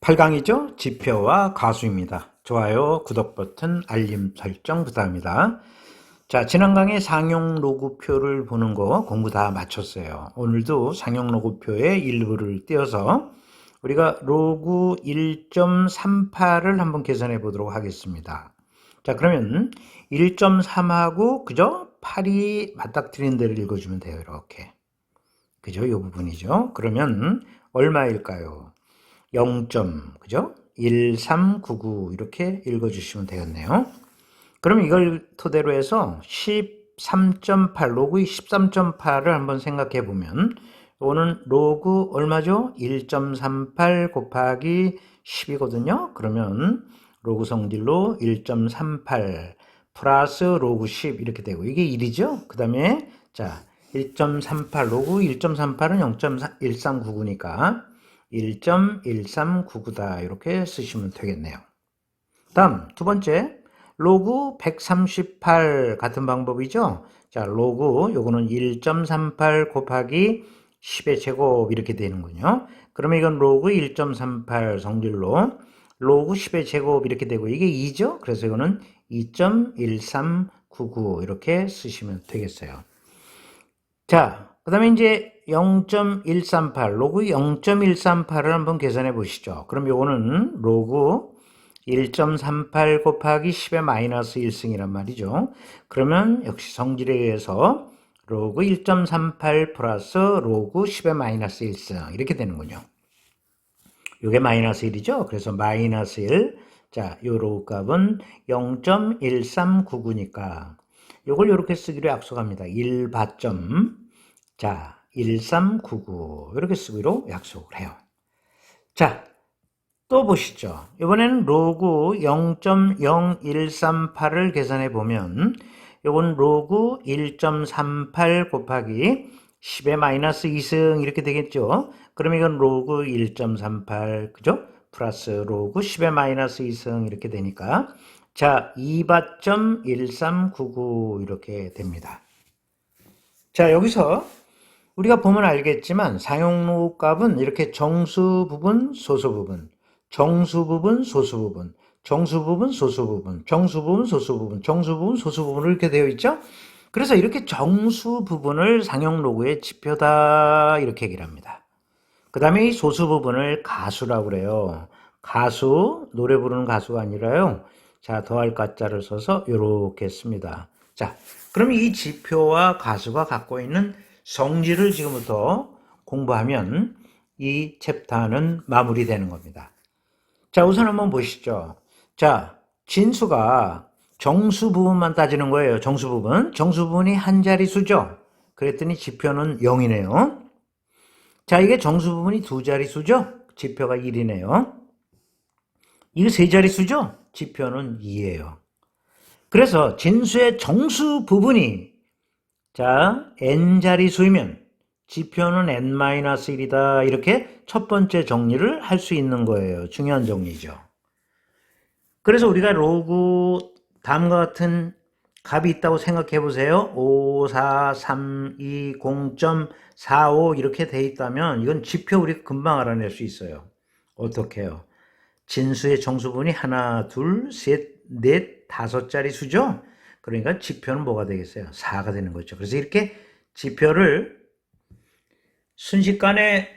8강이죠? 지표와 가수입니다. 좋아요, 구독 버튼, 알림 설정 부탁합니다. 자, 지난 강의 상용 로그표를 보는 거 공부 다 마쳤어요. 오늘도 상용 로그표의 일부를 띄어서 우리가 로그 1.38을 한번 계산해 보도록 하겠습니다. 자, 그러면 1.3하고 그죠? 8이 맞닥뜨리는 데를 읽어주면 돼요. 이렇게. 그죠? 이 부분이죠. 그러면 얼마일까요? 0. 그죠? 1399 이렇게 읽어주시면 되겠네요. 그럼 이걸 토대로 해서 13.8 로그의 13.8을 한번 생각해 보면 이거는 로그 얼마죠? 1.38 곱하기 10이거든요. 그러면 로그 성질로 1.38 플러스 로그 10 이렇게 되고 이게 1이죠. 그 다음에 자 1.38 로그 1.38은 0.1399니까 1.1399다 이렇게 쓰시면 되겠네요. 다음 두 번째 로그 138 같은 방법이죠. 자 로그 요거는 1.38 곱하기 10의 제곱 이렇게 되는군요. 그러면 이건 로그 1.38 성질로 로그 10의 제곱 이렇게 되고 이게 2죠. 그래서 이거는 2.1399 이렇게 쓰시면 되겠어요. 자, 그 다음에 이제 0.138, 로그 0.138을 한번 계산해 보시죠. 그럼 요거는 로그 1.38 곱하기 10의 마이너스 1승이란 말이죠. 그러면 역시 성질에 의해서 로그 1.38 플러스 로그 10의 마이너스 1승 이렇게 되는군요. 요게 마이너스 1이죠. 그래서 마이너스 1. 자, 요 로그 값은 0.1399니까 요걸 이렇게 쓰기로 약속합니다. 1바점. 자, 1399 이렇게 쓰기로 약속을 해요. 자, 또 보시죠. 이번에는 로그 0.0138을 계산해 보면 이건 로그 1.38 곱하기 10의 마이너스 2승 이렇게 되겠죠. 그럼 이건 로그 1.38 그죠? 플러스 로그 10의 마이너스 2승 이렇게 되니까 자 2바점1399 이렇게 됩니다. 자 여기서 우리가 보면 알겠지만 상용로 값은 이렇게 정수 부분, 소수 부분, 정수 부분, 소수 부분, 정수 부분, 소수 부분, 정수 부분, 소수 부분, 정수 부분, 소수 부분으로 이렇게 되어 있죠. 그래서 이렇게 정수 부분을 상용 로그의 지표다 이렇게 얘기를 합니다. 그 다음에 이 소수 부분을 가수라고 그래요. 가수, 노래 부르는 가수가 아니라요. 자, 더할 가짜를 써서 이렇게 씁니다. 자, 그럼 이 지표와 가수가 갖고 있는 성질을 지금부터 공부하면 이 챕터는 마무리되는 겁니다. 자, 우선 한번 보시죠. 자, 진수가 정수 부분만 따지는 거예요. 정수 부분. 정수 부분이 한 자릿수죠. 그랬더니 지표는 0이네요. 자, 이게 정수 부분이 두 자릿수죠. 지표가 1이네요. 이거 세 자릿수죠. 지표는 2예요. 그래서 진수의 정수 부분이 자, n자리수이면 지표는 n-1이다. 이렇게 첫 번째 정리를 할 수 있는 거예요. 중요한 정리죠. 그래서 우리가 로그 다음과 같은 값이 있다고 생각해 보세요. 5, 4, 3, 2, 0.45 이렇게 돼 있다면 이건 지표 우리가 금방 알아낼 수 있어요. 어떻게 해요? 진수의 정수분이 하나, 둘, 셋, 넷, 다섯 자리 수죠? 그러니까 지표는 뭐가 되겠어요? 4가 되는 거죠. 그래서 이렇게 지표를 순식간에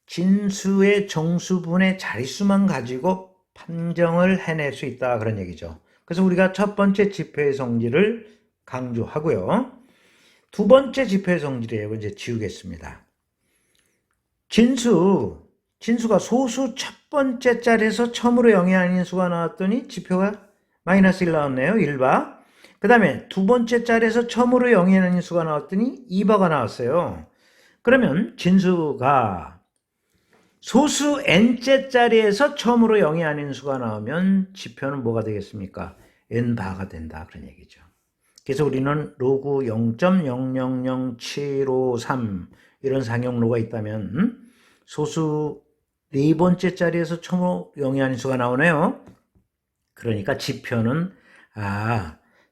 진수의 정수분의 자릿수만 가지고 판정을 해낼 수 있다. 그런 얘기죠. 그래서 우리가 첫 번째 지표의 성질을 강조하고요. 두 번째 지표의 성질이에요. 이제 지우겠습니다. 진수가 소수 첫 번째 자리에서 처음으로 0이 아닌 수가 나왔더니 지표가 마이너스 1 나왔네요. 1바. 그 다음에 두 번째 자리에서 처음으로 0이 아닌 수가 나왔더니 2바가 나왔어요. 그러면 진수가 소수 n째 자리에서 처음으로 0이 아닌 수가 나오면 지표는 뭐가 되겠습니까? n바가 된다. 그런 얘기죠. 그래서 우리는 로그 0.000753 이런 상용로가 있다면 소수 네 번째 자리에서 처음으로 0이 아닌 수가 나오네요. 그러니까 지표는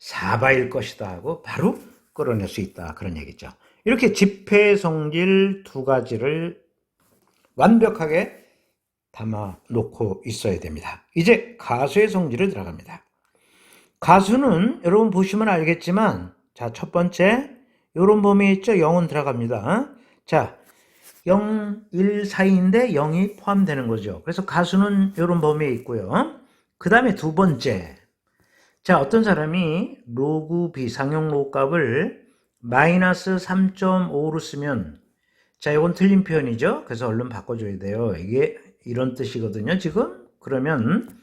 4바일 것이다 하고 바로 끌어낼 수 있다. 그런 얘기죠. 이렇게 지표의 성질 두 가지를 완벽하게 담아 놓고 있어야 됩니다. 이제 가수의 성질을 들어갑니다. 가수는 여러분 보시면 알겠지만, 자, 첫 번째, 요런 범위 있죠? 0은 들어갑니다. 자, 0, 1 사이인데 0이 포함되는 거죠. 그래서 가수는 요런 범위에 있고요. 그 다음에 두 번째. 자, 어떤 사람이 로그 비상용 로그 값을 마이너스 3.5로 쓰면, 자, 이건 틀린 표현이죠. 그래서 얼른 바꿔줘야 돼요. 이게 이런 뜻이거든요, 지금. 그러면,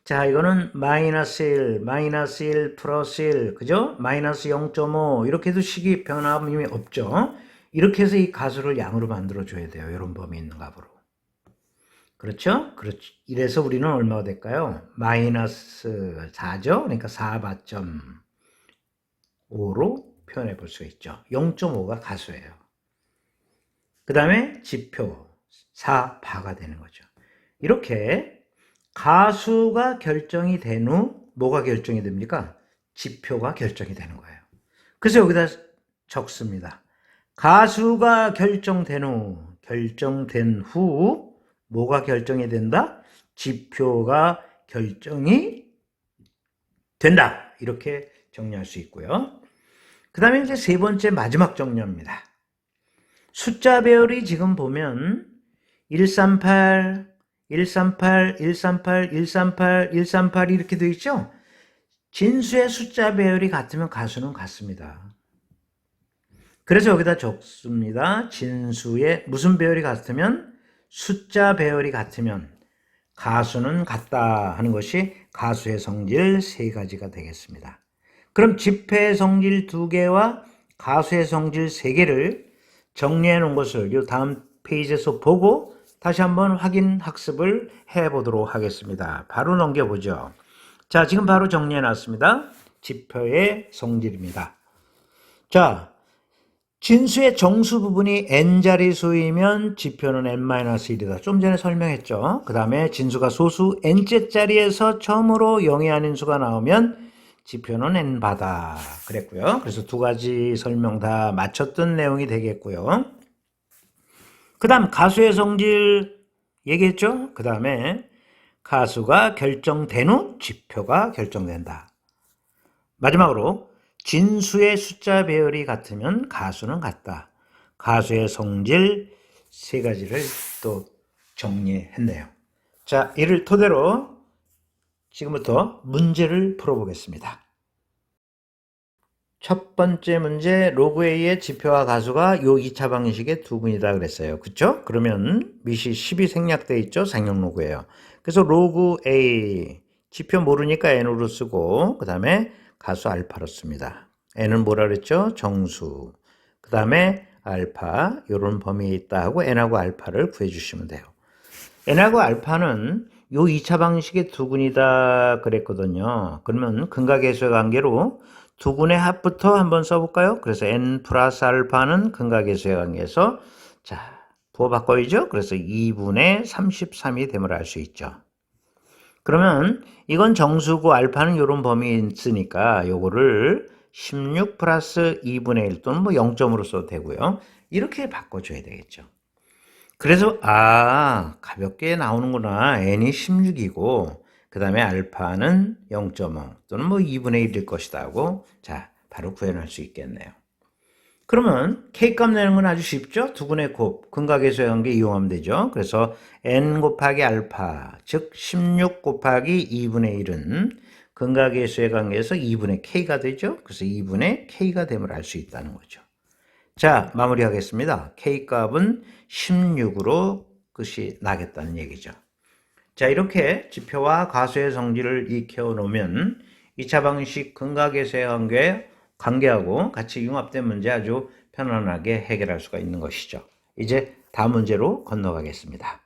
자, 이거는 마이너스 1, 마이너스 1, 플러스 1, 그죠? 마이너스 0.5, 이렇게 해도 식이 변함이 없죠. 이렇게 해서 이 가수를 양으로 만들어줘야 돼요. 이런 범위 있는 값으로. 그렇죠? 그렇죠. 이래서 우리는 얼마가 될까요? 마이너스 4죠? 그러니까 4.5로 표현해 볼 수 있죠. 0.5가 가수예요. 그 다음에 지표 4바가 되는 거죠. 이렇게 가수가 결정이 된 후 뭐가 결정이 됩니까? 지표가 결정이 되는 거예요. 그래서 여기다 적습니다. 가수가 결정된 후 뭐가 결정이 된다? 지표가 결정이 된다. 이렇게 정리할 수 있고요. 그 다음에 이제 세 번째 마지막 정리입니다. 숫자 배열이 지금 보면 138, 138, 138, 138, 138 이렇게 되어 있죠? 진수의 숫자 배열이 같으면 가수는 같습니다. 그래서 여기다 적습니다. 진수의 무슨 배열이 같으면? 숫자 배열이 같으면 가수는 같다 하는 것이 가수의 성질 세 가지가 되겠습니다. 그럼 지표의 성질 2개와 가수의 성질 3개를 정리해 놓은 것을 이 다음 페이지에서 보고 다시 한번 확인 학습을 해 보도록 하겠습니다. 바로 넘겨보죠. 자, 지금 바로 정리해 놨습니다. 지표의 성질입니다. 자, 진수의 정수 부분이 n자리 수이면 지표는 n-1이다. 좀 전에 설명했죠. 그 다음에 진수가 소수 n째 자리에서 처음으로 0이 아닌 수가 나오면 지표는 n바다. 그랬고요. 그래서 두 가지 설명 다 맞췄던 내용이 되겠고요. 그 다음 가수의 성질 얘기했죠. 그 다음에 가수가 결정된 후 지표가 결정된다. 마지막으로 진수의 숫자 배열이 같으면 가수는 같다. 가수의 성질 세 가지를 또 정리했네요. 자, 이를 토대로 지금부터 문제를 풀어보겠습니다. 첫 번째 문제, 로그 A의 지표와 가수가 요 2차 방식의 두 분이다 그랬어요. 그쵸? 그러면 밑이 10이 생략되어 있죠? 상용 로그예요. 그래서 로그 A, 지표 모르니까 n으로 쓰고 그 다음에 가수 알파로 씁니다. n은 뭐라 그랬죠? 정수. 그 다음에 알파, 요런 범위에 있다 하고 n하고 알파를 구해주시면 돼요. n하고 알파는 요 2차 방식의 두근이다 그랬거든요. 그러면 근각계수의 관계로 두근의 합부터 한번 써볼까요? 그래서 n 플러스 알파는 근각계수의 관계에서 자 부호 바꿔야죠. 그래서 2분의 33이 됨을 알 수 있죠. 그러면 이건 정수고 알파는 이런 범위에 있으니까 요거를 16 플러스 2분의 1 또는 뭐 0점으로 써도 되고요. 이렇게 바꿔줘야 되겠죠. 그래서 가볍게 나오는구나. n이 16이고 그 다음에 알파는 0.5 또는 뭐 2분의 1일 것이다 하고 자 바로 구현할 수 있겠네요. 그러면 K값 내는 건 아주 쉽죠? 두분의 곱, 근각계수의 관계 이용하면 되죠. 그래서 n 곱하기 알파, 즉 16 곱하기 2분의 1은 근각계수의 관계에서 2분의 K가 되죠. 그래서 2분의 K가 됨을 알 수 있다는 거죠. 자, 마무리하겠습니다. K값은 16으로 끝이 나겠다는 얘기죠. 자, 이렇게 지표와 가수의 성질을 익혀 놓으면 2차 방식 근각계수의 관계하고 같이 융합된 문제 아주 편안하게 해결할 수가 있는 것이죠. 이제 다음 문제로 건너가겠습니다.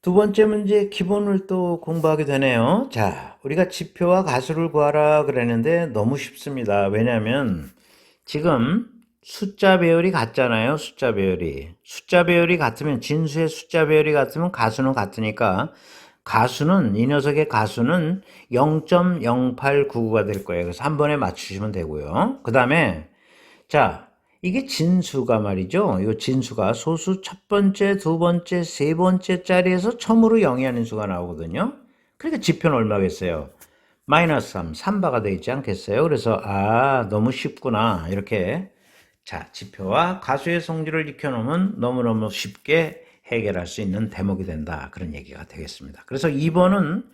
두 번째 문제 기본을 또 공부하게 되네요. 자, 우리가 지표와 가수를 구하라 그랬는데 너무 쉽습니다. 왜냐하면 지금 숫자 배열이 같잖아요. 숫자 배열이 같으면 진수의 숫자 배열이 같으면 가수는 같으니까 가수는 이 녀석의 가수는 0.0899가 될 거예요. 그래서 한 번에 맞추시면 되고요. 그 다음에 자 이게 진수가 말이죠. 이 진수가 소수 첫 번째, 두 번째, 세 번째 자리에서 처음으로 영위하는 수가 나오거든요. 그러니까 지표는 얼마겠어요? 마이너스 3, 3바가 되어 있지 않겠어요? 그래서 너무 쉽구나 이렇게 자 지표와 가수의 성질을 익혀놓으면 너무너무 쉽게 해결할 수 있는 대목이 된다 그런 얘기가 되겠습니다. 그래서 2번은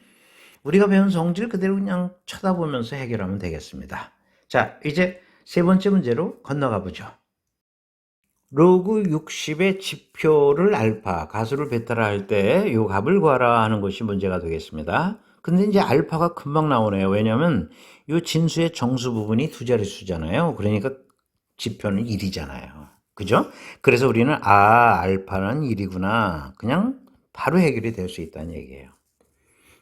우리가 배운 성질 그대로 그냥 쳐다보면서 해결하면 되겠습니다. 자 이제 세 번째 문제로 건너가 보죠. 로그 60의 지표를 알파, 가수를 베타라 할 때 요 값을 구하라 하는 것이 문제가 되겠습니다. 근데 이제 알파가 금방 나오네요. 왜냐면 요 진수의 정수 부분이 두 자릿수잖아요. 그러니까 지표는 1이잖아요. 그죠? 그래서 우리는 알파는 1이구나. 그냥 바로 해결이 될 수 있다는 얘기예요.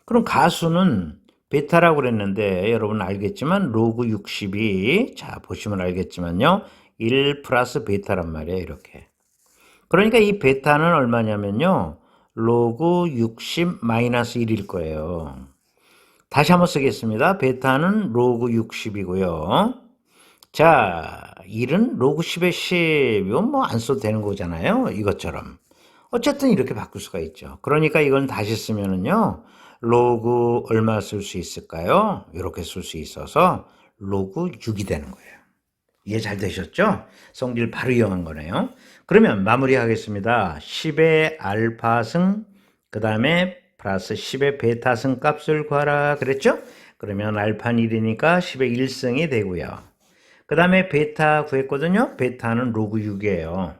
그럼 가수는 베타라고 그랬는데 여러분 알겠지만 로그 60이 자 보시면 알겠지만요. 1 플러스 베타란 말이에요. 이렇게. 그러니까 이 베타는 얼마냐면요. 로그 60 마이너스 1일 거예요. 다시 한번 쓰겠습니다. 베타는 로그 60이고요. 자, 1은 로그 10의 10. 이건 뭐 안 써도 되는 거잖아요. 이것처럼. 어쨌든 이렇게 바꿀 수가 있죠. 그러니까 이건 다시 쓰면은요. 로그 얼마 쓸 수 있을까요? 이렇게 쓸 수 있어서 로그 6이 되는 거예요. 이해 잘 되셨죠? 성질 바로 이용한 거네요. 그러면 마무리하겠습니다. 10의 알파승, 그 다음에 플러스 10의 베타승 값을 구하라 그랬죠? 그러면 알파는 1이니까 10의 1승이 되고요. 그 다음에 베타 구했거든요. 베타는 로그 6이에요.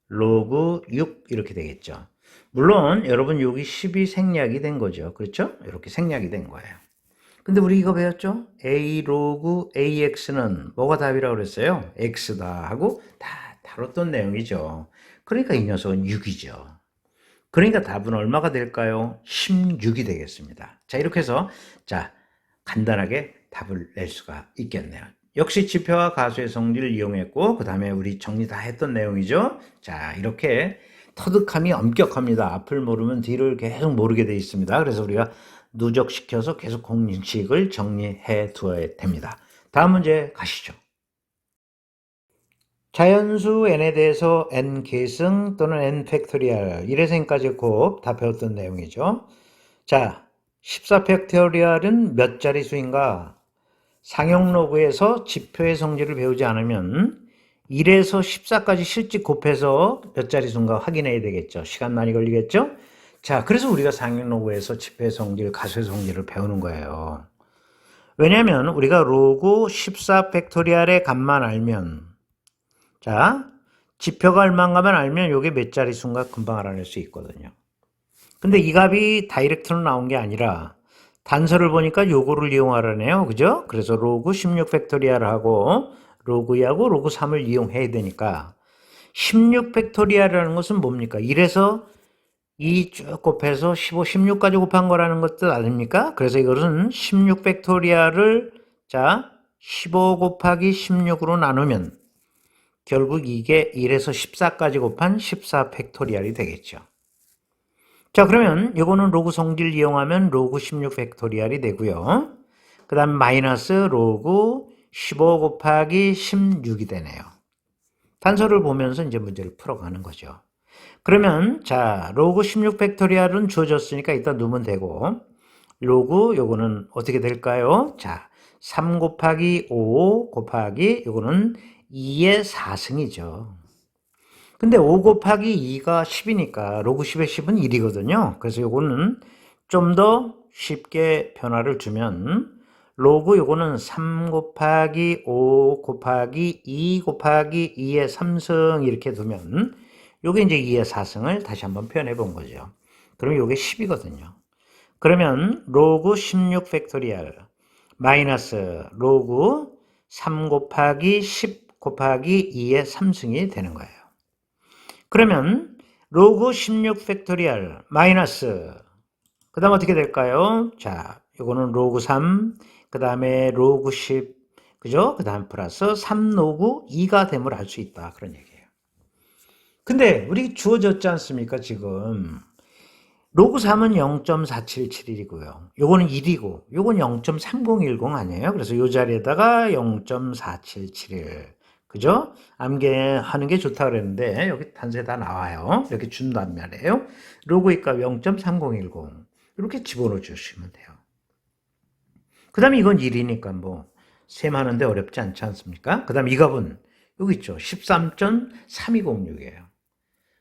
로그 6 이렇게 되겠죠. 물론 여러분 여기 10이 생략이 된 거죠. 그렇죠? 이렇게 생략이 된 거예요. 근데 우리 이거 배웠죠? A 로그 AX는 뭐가 답이라고 그랬어요? X다 하고 다 다뤘던 내용이죠. 그러니까 이 녀석은 6이죠. 그러니까 답은 얼마가 될까요? 16이 되겠습니다. 자, 이렇게 해서 자, 간단하게 답을 낼 수가 있겠네요. 역시 지표와 가수의 성질을 이용했고 그 다음에 우리 정리 다 했던 내용이죠. 자, 이렇게 터득함이 엄격합니다. 앞을 모르면 뒤를 계속 모르게 돼 있습니다. 그래서 우리가 누적시켜서 계속 공식을 정리해 두어야 됩니다. 다음 문제 가시죠. 자연수 n에 대해서 n 계승 또는 n 팩토리얼 1에서n까지 곱 다 배웠던 내용이죠. 자, 14 팩토리얼은 몇 자리수인가? 상용 로그에서 지표의 성질을 배우지 않으면 1에서 14까지 실직 곱해서 몇 자리수인가 확인해야 되겠죠. 시간 많이 걸리겠죠? 자, 그래서 우리가 상용 로그에서 지표의 성질, 가수의 성질을 배우는 거예요. 왜냐하면 우리가 로그 14 팩토리얼의 값만 알면 자, 지표가 얼마인가만 알면 이게 몇 자리수인가 금방 알아낼 수 있거든요. 근데 이 값이 다이렉트로 나온 게 아니라 단서를 보니까 요거를 이용하라네요. 그죠? 그래서 로그 16 팩토리얼하고 로그 2하고 로그 3을 이용해야 되니까 16 팩토리얼이라는 것은 뭡니까? 1에서 2 쭉 곱해서 15, 16까지 곱한 거라는 것도 아닙니까? 그래서 이것은 16 팩토리얼을 자 15 곱하기 16으로 나누면 결국 이게 1에서 14까지 곱한 14 팩토리얼이 되겠죠. 자, 그러면 이거는 로그 성질 이용하면 로그 16 팩토리얼이 되고요. 그 다음 마이너스 로그 15 곱하기 16이 되네요. 단서를 보면서 이제 문제를 풀어가는 거죠. 그러면 자, 로그 16 팩토리얼은 주어졌으니까 일단 넣으면 되고 로그 요거는 어떻게 될까요? 자, 3 곱하기 5 곱하기 요거는 2의 4승이죠. 근데 5 곱하기 2가 10이니까 로그 10의 10은 1이거든요. 그래서 요거는 좀 더 쉽게 변화를 주면 로그 요거는 3 곱하기 5 곱하기 2 곱하기 2의 3승 이렇게 두면 요게 이제 2의 4승을 다시 한번 표현해 본 거죠. 그럼 요게 10이거든요. 그러면 로그 16 팩토리얼 마이너스 로그 3 곱하기 10 곱하기 2의 3승이 되는 거예요. 그러면 로그 16 팩토리얼 마이너스 그 다음 어떻게 될까요? 자, 이거는 로그 3, 그 다음에 로그 10, 그죠? 그 다음 플러스 3 로그 2가 됨을 알 수 있다. 그런 얘기예요. 근데 우리 주어졌지 않습니까? 지금 로그 3은 0.477이고요. 요거는 1이고 요건 0.3010 아니에요? 그래서 요 자리에다가 0.477. 그죠? 암기하는 게 좋다 그랬는데 여기 단서에 다 나와요. 이렇게 준단 말이에요. 로그의 값 0.3010 이렇게 집어넣어 주시면 돼요. 그 다음에 이건 1이니까 뭐 셈하는데 어렵지 않지 않습니까? 그 다음에 이 값은 여기 있죠. 13.3206이에요.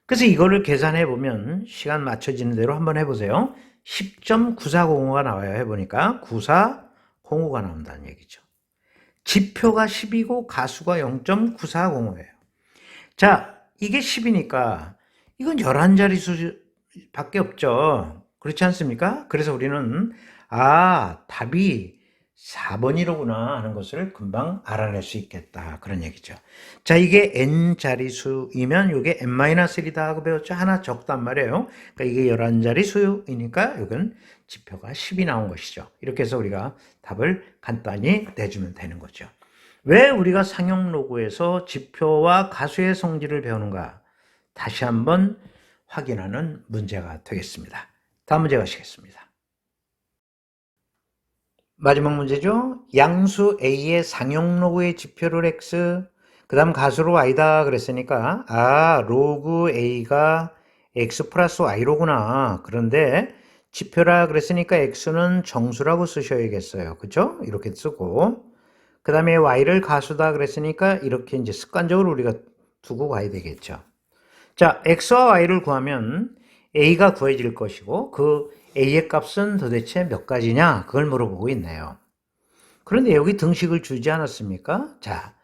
그래서 이거를 계산해 보면 시간 맞춰지는 대로 한번 해보세요. 10.9405가 나와요. 해보니까 9405가 나온다는 얘기죠. 지표가 10이고 가수가 0.9405예요. 자, 이게 10이니까 이건 11자리 수밖에 없죠. 그렇지 않습니까? 그래서 우리는 답이 4번이로구나 하는 것을 금방 알아낼 수 있겠다. 그런 얘기죠. 자, 이게 n자리 수이면 이게 n-1이다 하고 배웠죠. 하나 적단 말이에요. 그러니까 이게 11자리 수이니까 이건 지표가 10이 나온 것이죠. 이렇게 해서 우리가 답을 간단히 내주면 되는 거죠. 왜 우리가 상용 로그에서 지표와 가수의 성질을 배우는가? 다시 한번 확인하는 문제가 되겠습니다. 다음 문제 가시겠습니다. 마지막 문제죠. 양수 A의 상용 로그의 지표를 X, 그 다음 가수로 Y다 그랬으니까 로그 A가 X 플러스 Y로구나. 그런데 지표라 그랬으니까 X는 정수라고 쓰셔야겠어요. 그죠? 이렇게 쓰고 그 다음에 Y를 가수다 그랬으니까 이렇게 이제 습관적으로 우리가 두고 가야 되겠죠. 자, X와 Y를 구하면 A가 구해질 것이고 그 A의 값은 도대체 몇 가지냐? 그걸 물어보고 있네요. 그런데 여기 등식을 주지 않았습니까? 자,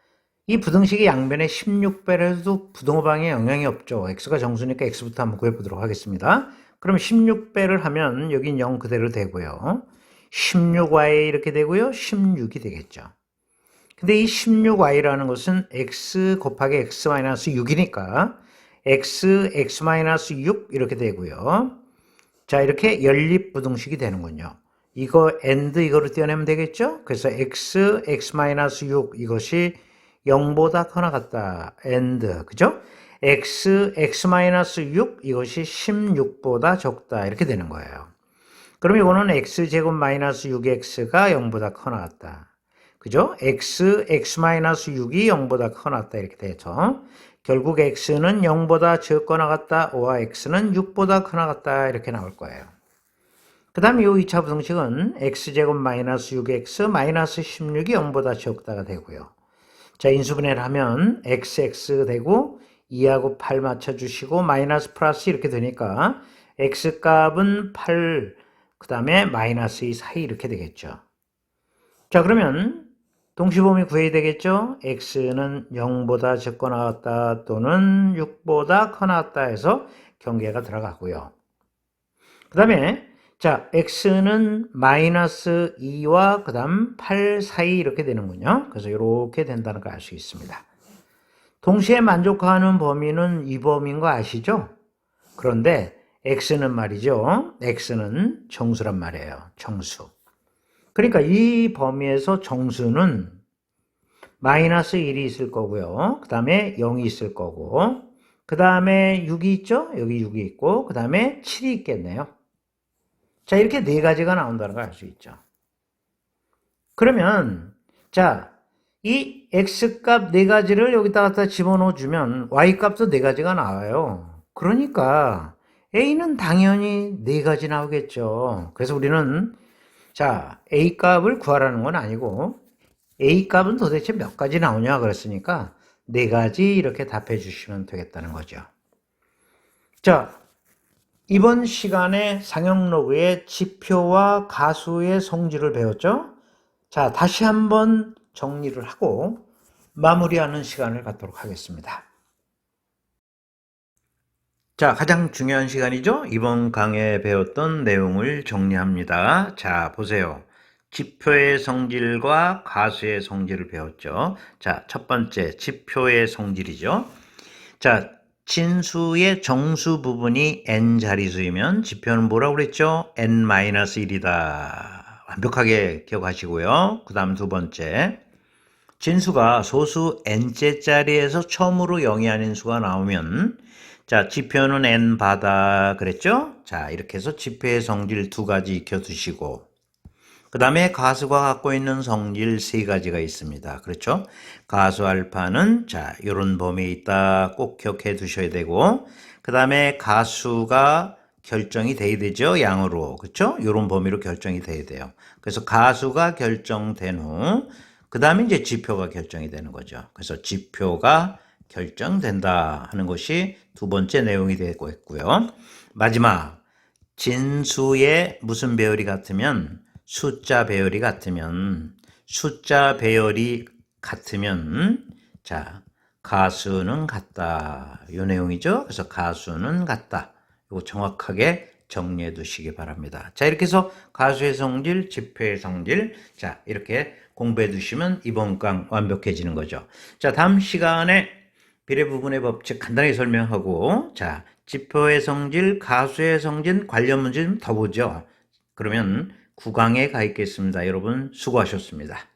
이 부등식의 양변에 16배를 해도 부등호방에 영향이 없죠. X가 정수니까 X부터 한번 구해보도록 하겠습니다. 그럼 16배를 하면 여긴 0 그대로 되고요. 16Y 이렇게 되고요. 16이 되겠죠. 근데 이 16y라는 것은 x 곱하기 x-6이니까 x-6 이렇게 되고요. 자, 이렇게 연립부등식이 되는군요. 이거 and 이거로 떼어내면 되겠죠? 그래서 x, x-6 이것이 0보다 커나 같다. and 그죠? x, x-6 이것이 16보다 적다. 이렇게 되는 거예요. 그럼 이거는 x제곱 마이너스 6x가 0보다 커나 같다. 그죠? x, x-6이 0보다 커났다 이렇게 되죠. 결국 x는 0보다 적거나 같다. O와 x는 6보다 커나 같다 이렇게 나올 거예요. 그 다음에 이 2차 부등식은 x제곱 마이너스 6x 마이너스 16이 0보다 적다가 되고요. 자, 인수분해를 하면 xx 되고 2하고 8 맞춰주시고 마이너스 플러스 이렇게 되니까 x값은 8, 그 다음에 마이너스 2 사이 이렇게 되겠죠. 자, 그러면 동시범위 구해야 되겠죠? x는 0보다 적거나 같다 또는 6보다 커나 같다 해서 경계가 들어가고요. 그 다음에 자, x는 마이너스 2와 그 다음 8 사이 이렇게 되는군요. 그래서 이렇게 된다는 걸 알 수 있습니다. 동시에 만족하는 범위는 이 범위인 거 아시죠? 그런데 x는 말이죠. x는 정수란 말이에요. 정수. 그러니까 이 범위에서 정수는 마이너스 1이 있을 거고요. 그 다음에 0이 있을 거고, 그 다음에 6이 있죠? 여기 6이 있고, 그 다음에 7이 있겠네요. 자, 이렇게 네 가지가 나온다는 걸 알 수 있죠. 그러면, 자, 이 x값 네 가지를 여기다 갖다 집어넣어 주면 y값도 네 가지가 나와요. 그러니까 a는 당연히 네 가지 나오겠죠. 그래서 우리는 자, A 값을 구하라는 건 아니고 A 값은 도대체 몇 가지 나오냐 그랬으니까 네 가지 이렇게 답해 주시면 되겠다는 거죠. 자, 이번 시간에 상형 로그의 지표와 가수의 성질을 배웠죠? 자, 다시 한번 정리를 하고 마무리하는 시간을 갖도록 하겠습니다. 자, 가장 중요한 시간이죠? 이번 강의에 배웠던 내용을 정리합니다. 자, 보세요. 지표의 성질과 가수의 성질을 배웠죠. 자, 첫 번째, 지표의 성질이죠. 자, 진수의 정수 부분이 n자리수이면 지표는 뭐라고 그랬죠? n-1이다. 완벽하게 기억하시고요. 그 다음 두 번째, 진수가 소수 n째 자리에서 처음으로 0이 아닌 수가 나오면 자, 지표는 n바다 그랬죠? 자, 이렇게 해서 지표의 성질 두 가지 익혀두시고 그 다음에 가수가 갖고 있는 성질 세 가지가 있습니다. 그렇죠? 가수 알파는 자, 요런 범위에 있다. 꼭 기억해 두셔야 되고, 그 다음에 가수가 결정이 돼야 되죠. 양으로. 그렇죠? 요런 범위로 결정이 돼야 돼요. 그래서 가수가 결정된 후, 그 다음에 이제 지표가 결정이 되는 거죠. 그래서 지표가 결정된다 하는 것이 두 번째 내용이 되고 있고요. 마지막, 진수의 무슨 배열이 같으면 숫자 배열이 같으면 자, 가수는 같다. 이 내용이죠. 그래서 가수는 같다. 이거 정확하게 정리해 두시기 바랍니다. 자, 이렇게 해서 가수의 성질, 지표의 성질, 자, 이렇게 공부해 두시면 이번 강 완벽해지는 거죠. 자, 다음 시간에 비례 부분의 법칙 간단하게 설명하고, 자, 지표의 성질, 가수의 성질 관련 문제 좀 더 보죠. 그러면 9강에 가 있겠습니다. 여러분 수고하셨습니다.